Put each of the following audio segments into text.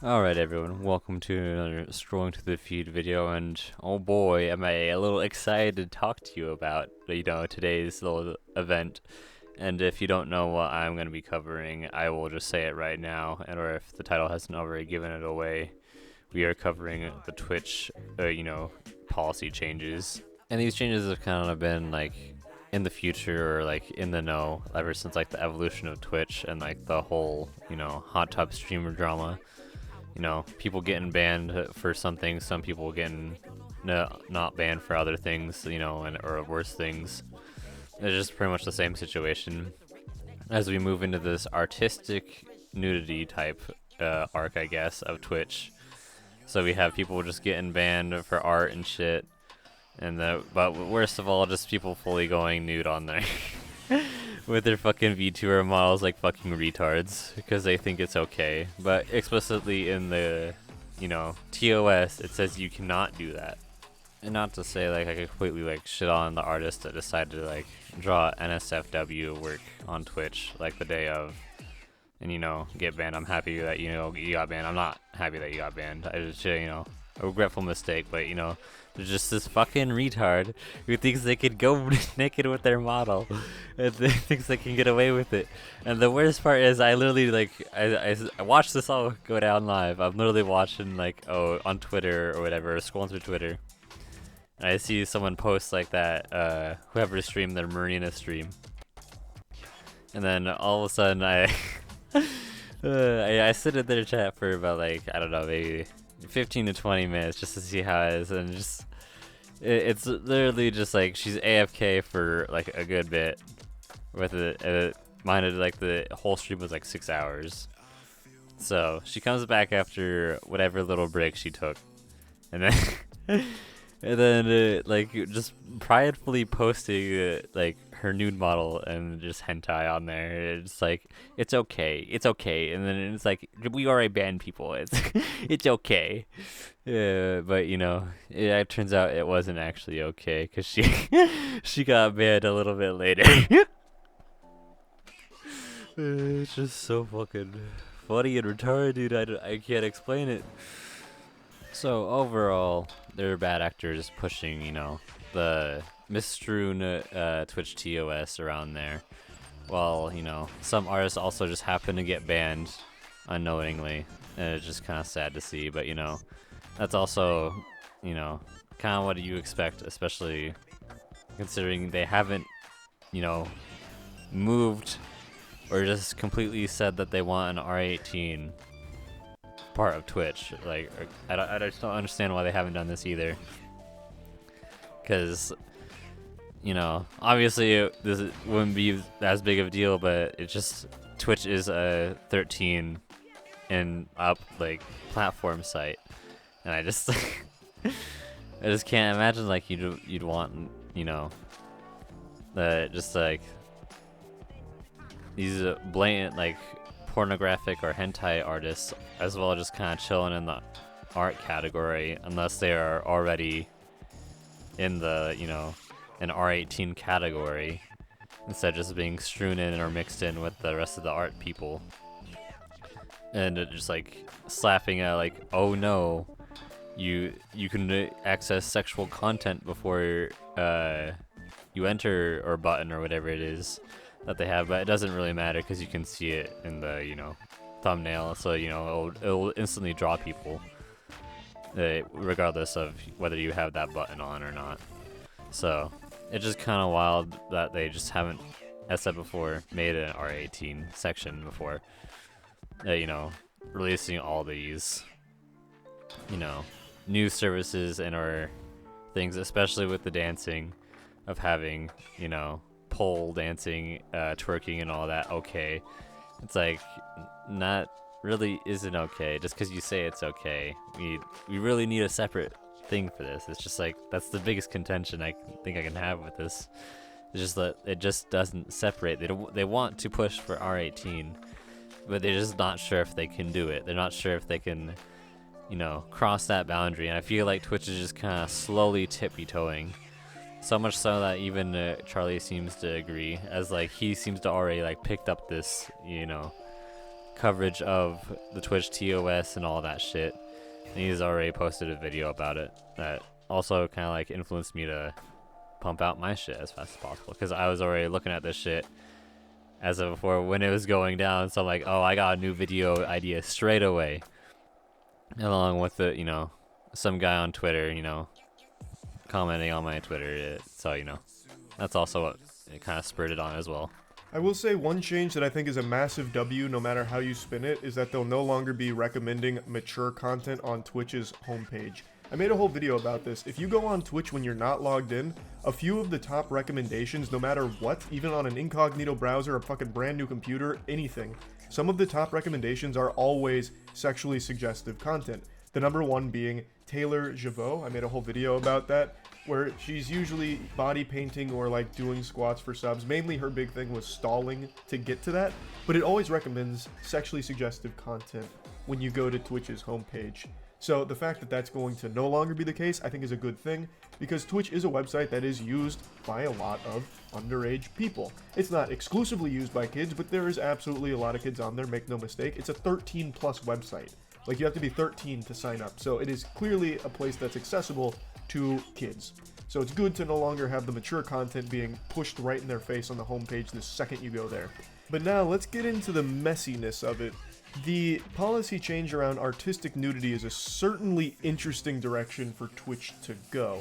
Alright everyone, welcome to another Scrolling Through the Feed video, and oh boy, am I a little excited to talk to you about, today's little event. And if you don't know what I'm going to be covering, I will just say it right now, and or if the title hasn't already given it away, we are covering the Twitch, policy changes. And these changes have kind of been, in the future, or, in the know, ever since, the evolution of Twitch, and, the whole, hot tub streamer drama. People getting banned for something, some people getting not banned for other things, or worse things. It's just pretty much the same situation as we move into this artistic nudity type arc, I guess, of Twitch. So we have people just getting banned for art and shit, but worst of all, just people fully going nude on there. With their fucking VTuber models like fucking retards, because they think it's okay. But explicitly in the, TOS, it says you cannot do that. And not to say, I completely, shit on the artist that decided to, draw NSFW work on Twitch, the day of, and, get banned. I'm happy that, you got banned. I'm not happy that you got banned. I just, a regretful mistake, but, there's just this fucking retard who thinks they could go naked with their model and thinks they can get away with it. And the worst part is I literally, I watched this all go down live. I'm literally watching, on Twitter or whatever, scrolling through Twitter. And I see someone post that, whoever streamed their Marina stream. And then all of a sudden I sit in their chat for about, I don't know, maybe 15 to 20 minutes just to see how it is, and just it's literally just she's AFK for a good bit with it. Minded the whole stream was 6 hours, so she comes back after whatever little break she took, and then and then just pridefully posting her nude model and just hentai on there. It's it's okay, and then it's we already banned people. It's it's okay. But it turns out it wasn't actually okay because she got banned a little bit later. It's just so fucking funny and retarded, dude. I can't explain it. So overall, they're bad actors pushing, the misstrewn Twitch TOS around there. While, some artists also just happen to get banned unknowingly. And it's just kind of sad to see, but, that's also, kind of what you expect, especially considering they haven't, moved or just completely said that they want an R18 part of Twitch. I just don't understand why they haven't done this either. Because, obviously this wouldn't be as big of a deal, but it just, Twitch is a 13 and up platform site, and I just I just can't imagine you'd want just these blatant pornographic or hentai artists as well, just kind of chilling in the art category unless they are already in the an R18 category, instead of just being strewn in or mixed in with the rest of the art people, and it just slapping at oh no, you can access sexual content before you enter, or button or whatever it is that they have. But it doesn't really matter because you can see it in the thumbnail, so it'll instantly draw people regardless of whether you have that button on or not. So it's just kind of wild that they just haven't, as said before, made an R18 section before, releasing all these new services and or things, especially with the dancing, of having pole dancing, twerking and all that. Okay, it's not really isn't okay just because you say it's okay. We really need a separate thing for this. It's just that's the biggest contention I think I can have with this. It's just that it just doesn't separate. They want to push for R18, but they're just not sure if they can do it. They're not sure if they can cross that boundary, and I feel like Twitch is just kind of slowly tippy-toeing. So much so that even Charlie seems to agree, as he seems to already picked up this coverage of the Twitch TOS and all that shit. And he's already posted a video about it that also kind of like influenced me to pump out my shit as fast as possible, because I was already looking at this shit as of before when it was going down. So I'm like, oh, I got a new video idea straight away, along with the, you know, some guy on Twitter, you know, commenting on my Twitter. So, you know, that's also what it kind of spurred it on as well. I will say one change that I think is a massive W no matter how you spin it is that they'll no longer be recommending mature content on Twitch's homepage. I made a whole video about this. If you go on Twitch when you're not logged in, a few of the top recommendations, no matter what, even on an incognito browser, a fucking brand new computer, anything, some of the top recommendations are always sexually suggestive content. The number one being Taylor Javot. I made a whole video about that, where she's usually body painting or like doing squats for subs. Mainly her big thing was stalling to get to that, but it always recommends sexually suggestive content when you go to Twitch's homepage. So the fact that that's going to no longer be the case, I think is a good thing, because Twitch is a website that is used by a lot of underage people. It's not exclusively used by kids, but there is absolutely a lot of kids on there, make no mistake. It's a 13 plus website. Like, you have to be 13 to sign up. So it is clearly a place that's accessible to kids. So it's good to no longer have the mature content being pushed right in their face on the homepage the second you go there. But now let's get into the messiness of it. The policy change around artistic nudity is a certainly interesting direction for Twitch to go.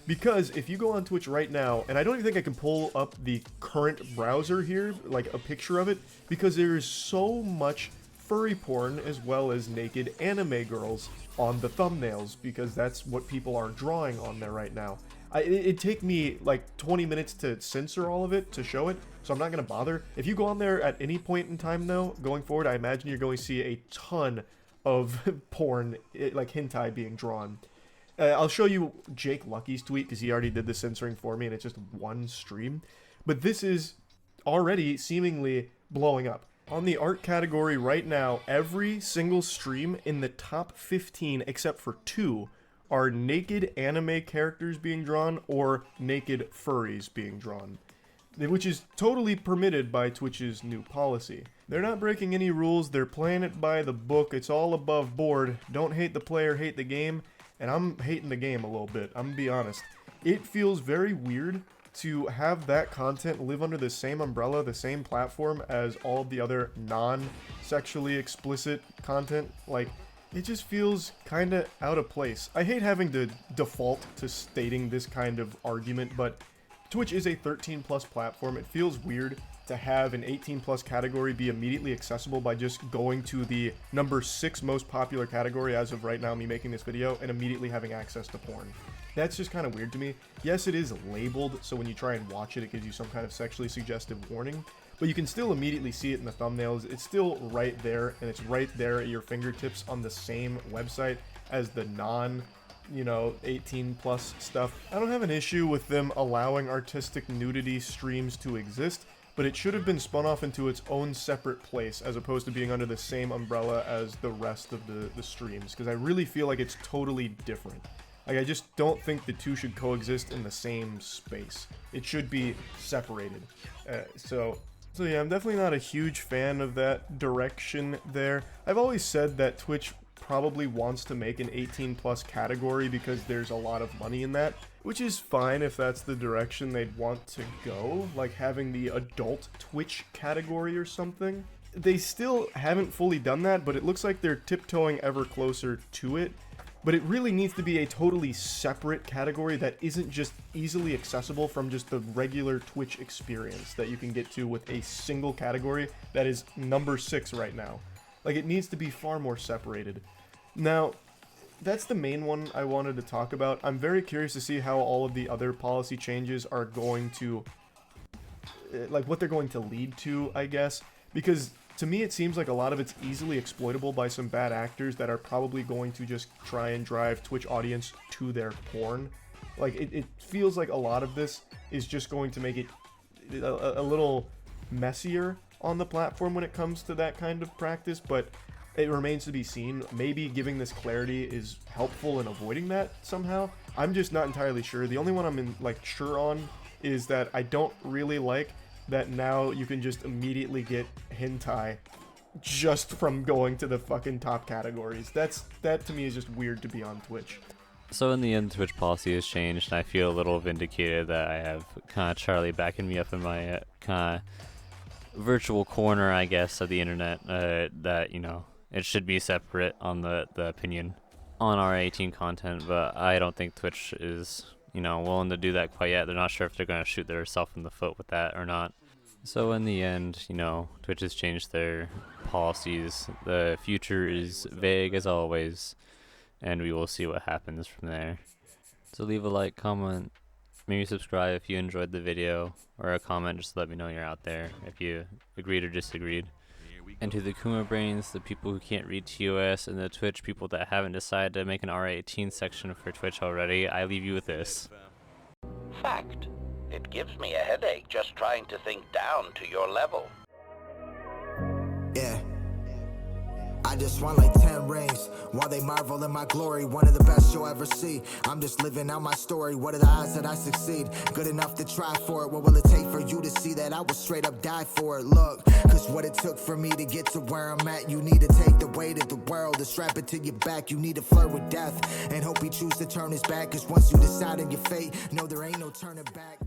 Because if you go on Twitch right now, and I don't even think I can pull up the current browser here, like a picture of it, because there is so much furry porn as well as naked anime girls on the thumbnails, because that's what people are drawing on there right now. It'd take me like 20 minutes to censor all of it to show it, so I'm not going to bother. If you go on there at any point in time though, going forward, I imagine you're going to see a ton of porn, like hentai being drawn. I'll show you Jake Lucky's tweet, because he already did the censoring for me, and it's just one stream. But this is already seemingly blowing up. On the art category right now, every single stream in the top 15, except for 2, are naked anime characters being drawn or naked furries being drawn, which is totally permitted by Twitch's new policy. They're not breaking any rules, they're playing it by the book, it's all above board. Don't hate the player, hate the game, and I'm hating the game a little bit, I'm gonna be honest. It feels very weird to have that content live under the same umbrella, the same platform as all of the other non-sexually explicit content. Like, it just feels kind of out of place. I hate having to default to stating this kind of argument, but Twitch is a 13 plus platform. It feels weird to have an 18 plus category be immediately accessible by just going to the number 6 most popular category as of right now, me making this video, and immediately having access to porn. That's just kind of weird to me. Yes, it is labeled, so when you try and watch it, it gives you some kind of sexually suggestive warning, but you can still immediately see it in the thumbnails. It's still right there, and it's right there at your fingertips on the same website as the non, 18 plus stuff. I don't have an issue with them allowing artistic nudity streams to exist, but it should have been spun off into its own separate place as opposed to being under the same umbrella as the rest of the streams, because I really feel like it's totally different. Like, I just don't think the two should coexist in the same space. It should be separated. So yeah, I'm definitely not a huge fan of that direction there. I've always said that Twitch probably wants to make an 18 plus category because there's a lot of money in that, which is fine if that's the direction they'd want to go, like having the adult Twitch category or something. They still haven't fully done that, but it looks like they're tiptoeing ever closer to it. But it really needs to be a totally separate category that isn't just easily accessible from just the regular Twitch experience that you can get to with a single category that is number 6 right now. Like, it needs to be far more separated. Now, that's the main one I wanted to talk about. I'm very curious to see how all of the other policy changes are going to, like, what they're going to lead to, I guess, because to me, it seems like a lot of it's easily exploitable by some bad actors that are probably going to just try and drive Twitch audience to their porn. Like, it feels like a lot of this is just going to make it a little messier on the platform when it comes to that kind of practice, but it remains to be seen. Maybe giving this clarity is helpful in avoiding that somehow. I'm just not entirely sure. The only one I'm sure on is that I don't really like that now you can just immediately get hentai just from going to the fucking top categories. That to me is just weird to be on Twitch. So in the end, Twitch policy has changed, and I feel a little vindicated that I have kind of Charlie backing me up in my kind of virtual corner, I guess, of the internet. That, you know, it should be separate on the opinion on R18 content, but I don't think Twitch is, you know, willing to do that quite yet. They're not sure if they're going to shoot themselves in the foot with that or not. So in the end, you know, Twitch has changed their policies. The future is vague as always, and we will see what happens from there. So leave a like, comment, maybe subscribe if you enjoyed the video, or a comment just to let me know you're out there if you agreed or disagreed. And to the Kuma brains, the people who can't read TOS, and the Twitch people that haven't decided to make an R18 section for Twitch already, I leave you with this. Fact. It gives me a headache just trying to think down to your level. Yeah. I just want like 10 rings while they marvel in my glory. One of the best you'll ever see. I'm just living out my story. What are the odds that I succeed? Good enough to try for it. What will it take for you to see that I would straight up die for it? Look, cause what it took for me to get to where I'm at, you need to take the weight of the world and strap it to your back. You need to flirt with death and hope he chooses to turn his back. Cause once you decide on your fate, no, there ain't no turning back.